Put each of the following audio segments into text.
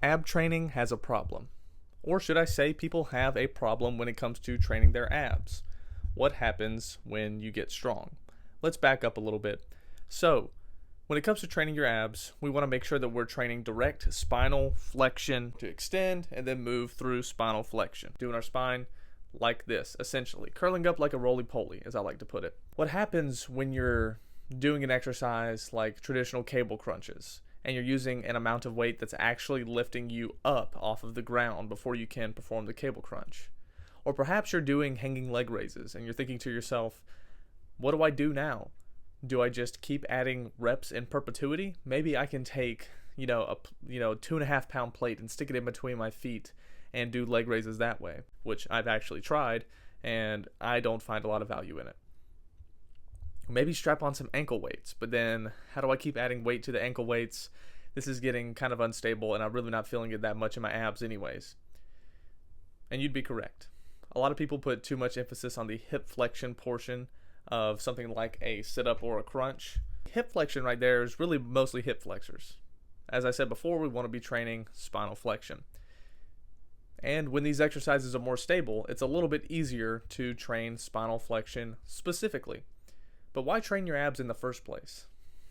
ab training has a problem. Or should I say, people have a problem when it comes to training their abs. What happens when you get strong? Let's back up a little bit. So, when it comes to training your abs, we want to make sure that we're training direct spinal flexion to extend and then move through spinal flexion. Doing our spine like this, essentially. Curling up like a roly-poly, as I like to put it. What happens when you're doing an exercise like traditional cable crunches and you're using an amount of weight that's actually lifting you up off of the ground before you can perform the cable crunch? Or perhaps you're doing hanging leg raises and you're thinking to yourself, what do I do now? Do I just keep adding reps in perpetuity? Maybe I can take, a 2.5 pound plate and stick it in between my feet and do leg raises that way, which I've actually tried and I don't find a lot of value in it. Maybe strap on some ankle weights, but then how do I keep adding weight to the ankle weights? This is getting kind of unstable and I'm really not feeling it that much in my abs anyways. And you'd be correct. A lot of people put too much emphasis on the hip flexion portion of something like a sit-up or a crunch. Hip flexion right there is really mostly hip flexors. As I said before, we want to be training spinal flexion. And when these exercises are more stable, it's a little bit easier to train spinal flexion specifically. But why train your abs in the first place?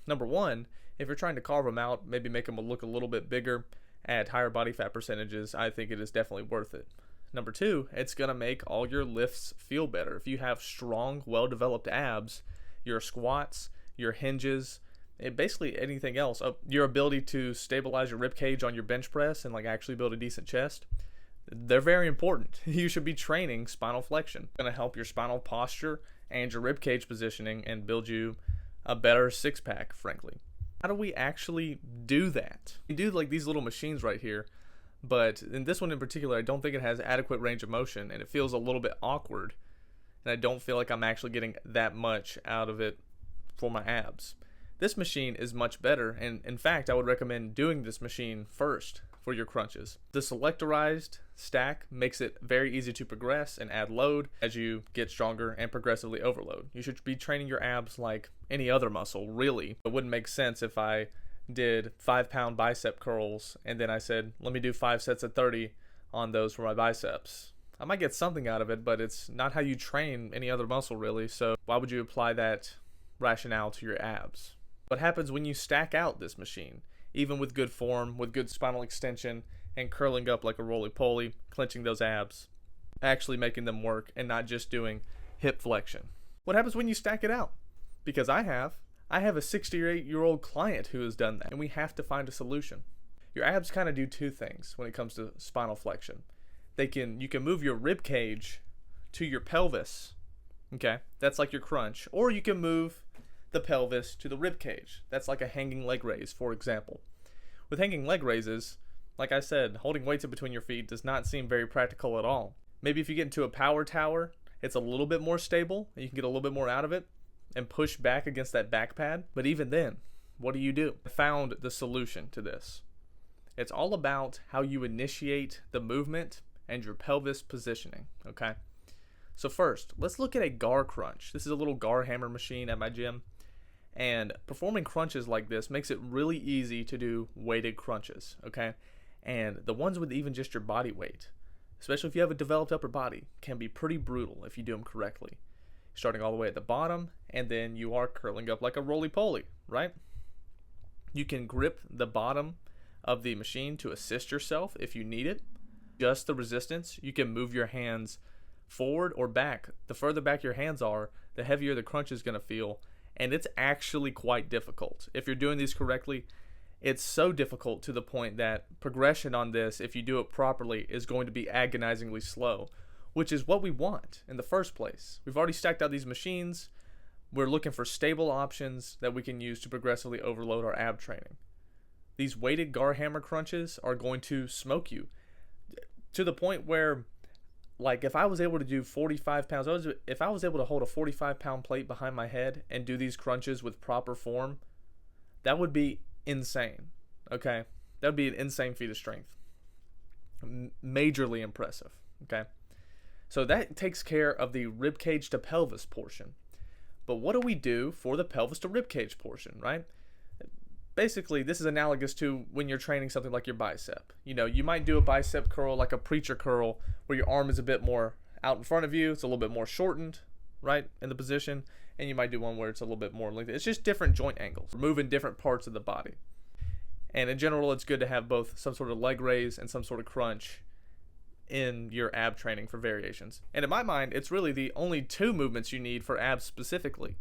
Number one, if you're trying to carve them out, maybe make them look a little bit bigger, add higher body fat percentages, I think it is definitely worth it. Number two, it's going to make all your lifts feel better. If you have strong, well-developed abs, your squats, your hinges, and basically anything else, your ability to stabilize your rib cage on your bench press and actually build a decent chest, they're very important. You should be training spinal flexion. It's going to help your spinal posture and your rib cage positioning and build you a better six-pack, frankly. How do we actually do that? We do these little machines right here, but in this one in particular, I don't think it has adequate range of motion and it feels a little bit awkward, and I don't feel like I'm actually getting that much out of it for my abs. This machine is much better, and in fact, I would recommend doing this machine first for your crunches. The selectorized stack makes it very easy to progress and add load as you get stronger and progressively overload. You should be training your abs like any other muscle, really. It wouldn't make sense if I did 5-pound bicep curls and then I said, let me do 5 sets of 30 on those for my biceps. I might get something out of it, but it's not how you train any other muscle, really. So why would you apply that rationale to your abs? What happens when you stack out this machine? Even with good form, with good spinal extension, and curling up like a roly-poly, clenching those abs, actually making them work and not just doing hip flexion. What happens when you stack it out? Because I have a 68-year-old client who has done that, and we have to find a solution. Your abs kind of do two things when it comes to spinal flexion. You can move your rib cage to your pelvis, okay? That's like your crunch. Or you can move the pelvis to the rib cage. That's like a hanging leg raise, for example. With hanging leg raises, like I said, holding weights in between your feet does not seem very practical at all. Maybe if you get into a power tower, it's a little bit more stable, and you can get a little bit more out of it and push back against that back pad. But even then, what do? I found the solution to this. It's all about how you initiate the movement and your pelvis positioning, okay? So first, let's look at a GAR crunch. This is a little GAR hammer machine at my gym. And performing crunches like this makes it really easy to do weighted crunches, okay? And the ones with even just your body weight, especially if you have a developed upper body, can be pretty brutal if you do them correctly. Starting all the way at the bottom, and then you are curling up like a roly-poly, right? You can grip the bottom of the machine to assist yourself if you need it. Just the resistance. You can move your hands forward or back. The further back your hands are, the heavier the crunch is going to feel. And it's actually quite difficult. If you're doing these correctly, it's so difficult to the point that progression on this, if you do it properly, is going to be agonizingly slow, which is what we want in the first place. We've already stacked out these machines. We're looking for stable options that we can use to progressively overload our ab training. These weighted GAR hammer crunches are going to smoke you to the point where, if I was able to do 45 pounds, if I was able to hold a 45-pound plate behind my head and do these crunches with proper form, that would be insane, okay? That would be an insane feat of strength. Majorly impressive, okay? So that takes care of the rib cage to pelvis portion. But what do we do for the pelvis to rib cage portion, right? basically, this is analogous to when you're training something like your bicep. You might do a bicep curl like a preacher curl where your arm is a bit more out in front of you. It's a little bit more shortened, right, in the position. And you might do one where it's a little bit more lengthy. It's just different joint angles, moving different parts of the body. And in general, it's good to have both some sort of leg raise and some sort of crunch in your ab training for variations. And in my mind, it's really the only two movements you need for abs specifically.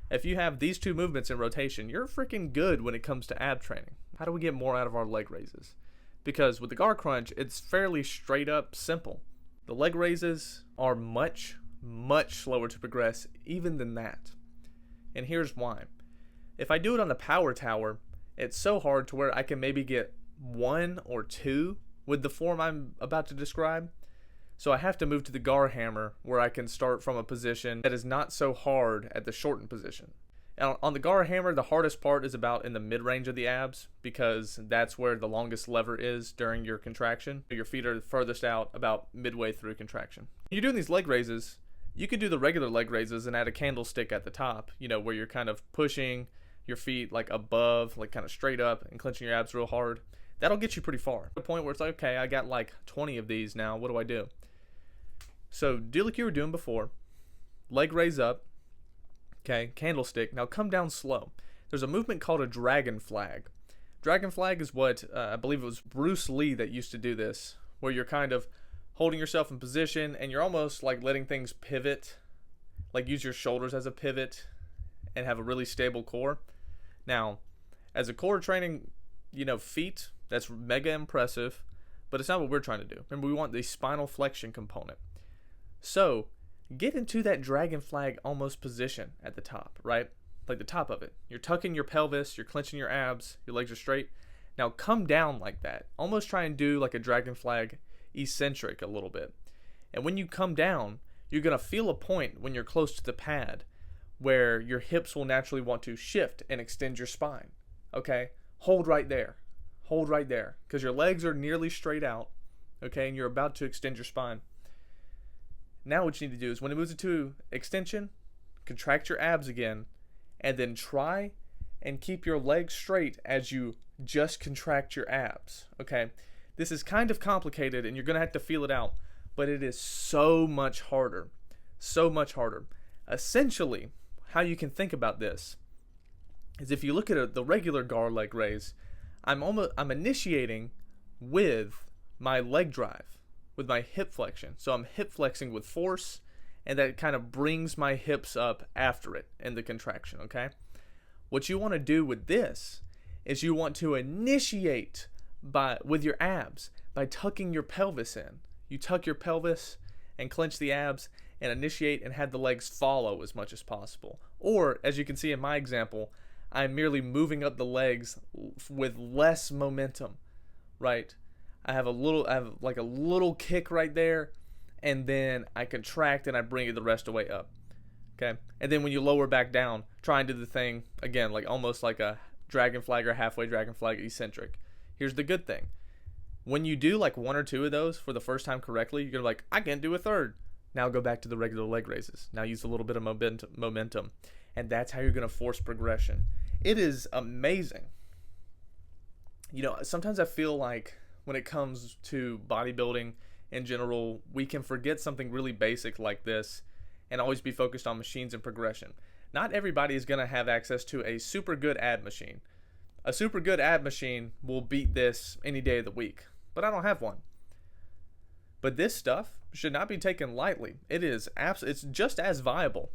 If you have these two movements in rotation, you're freaking good when it comes to ab training. How do we get more out of our leg raises? Because with the guard crunch, it's fairly straight up simple. The leg raises are much slower to progress even than that. And here's why. If I do it on the power tower, it's so hard to where I can maybe get 1 or 2 with the form I'm about to describe. So I have to move to the Gar hammer where I can start from a position that is not so hard at the shortened position. Now, on the Gar hammer, the hardest part is about in the mid-range of the abs because that's where the longest lever is during your contraction. Your feet are furthest out about midway through contraction. When you're doing these leg raises, you could do the regular leg raises and add a candlestick at the top, where you're kind of pushing your feet like above, like kind of straight up and clenching your abs real hard. That'll get you pretty far. The point where it's like, okay, I got like 20 of these now. What do I do? So do like you were doing before. Leg raise up. Okay, candlestick. Now come down slow. There's a movement called a dragon flag. Dragon flag is what, I believe it was Bruce Lee that used to do this, where you're kind of holding yourself in position and you're almost like letting things pivot, like use your shoulders as a pivot and have a really stable core. Now, as a core training, feat, that's mega impressive, but it's not what we're trying to do. Remember, we want the spinal flexion component. So, get into that dragon flag almost position at the top, right? Like the top of it. You're tucking your pelvis, you're clenching your abs, your legs are straight. Now come down like that. Almost try and do like a dragon flag eccentric a little bit. And when you come down, you're going to feel a point when you're close to the pad where your hips will naturally want to shift and extend your spine. Okay? Hold right there. Hold right there. Because your legs are nearly straight out. Okay? And you're about to extend your spine. Now what you need to do is when it moves into extension, contract your abs again, and then try and keep your legs straight as you just contract your abs. Okay? This is kind of complicated and you're going to have to feel it out, but it is so much harder. So much harder. Essentially, how you can think about this is if you look at the regular Gar leg raise, I'm initiating with my leg drive, with my hip flexion. So I'm hip flexing with force, and that kind of brings my hips up after it in the contraction, okay? What you want to do with this is you want to initiate with your abs by tucking your pelvis in. You tuck your pelvis and clench the abs and initiate and have the legs follow as much as possible. Or, as you can see in my example, I'm merely moving up the legs with less momentum, right? I have like a little kick right there, and then I contract and I bring it the rest of the way up. Okay? And then when you lower back down, try and do the thing again, like almost like a dragon flag or halfway dragon flag eccentric. Here's the good thing. When you do like 1 or 2 of those for the first time correctly, you're like, I can't do a third. Now go back to the regular leg raises. Now use a little bit of momentum. And that's how you're going to force progression. It is amazing. Sometimes I feel like when it comes to bodybuilding in general, we can forget something really basic like this and always be focused on machines and progression. Not everybody is going to have access to a super good ab machine. A super good ab machine will beat this any day of the week, but I don't have one. But this stuff should not be taken lightly. It's just as viable,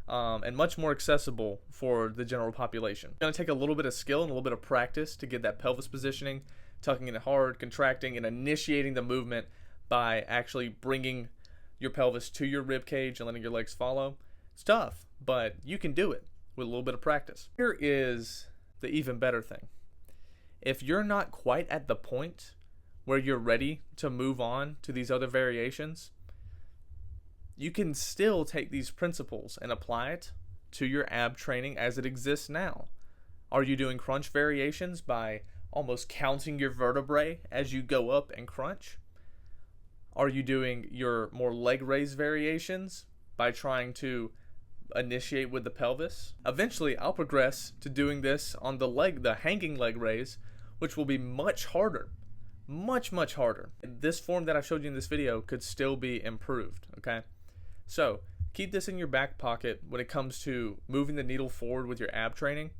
and much more accessible for the general population. It's going to take a little bit of skill and a little bit of practice to get that pelvis positioning, tucking it hard, contracting, and initiating the movement by actually bringing your pelvis to your rib cage and letting your legs follow. It's tough, but you can do it with a little bit of practice. Here is the even better thing. If you're not quite at the point where you're ready to move on to these other variations, you can still take these principles and apply it to your ab training as it exists now. Are you doing crunch variations by almost counting your vertebrae as you go up and crunch? Are you doing your more leg raise variations by trying to initiate with the pelvis. Eventually, I'll progress to doing this on the hanging leg raise, which will be much harder. Much harder. This form that I showed you in this video could still be improved, okay? So, keep this in your back pocket when it comes to moving the needle forward with your ab training,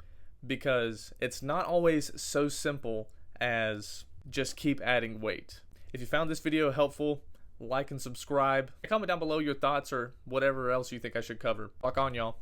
because it's not always so simple as just keep adding weight. If you found this video helpful, like and subscribe. Comment down below your thoughts or whatever else you think I should cover. Rock on, y'all.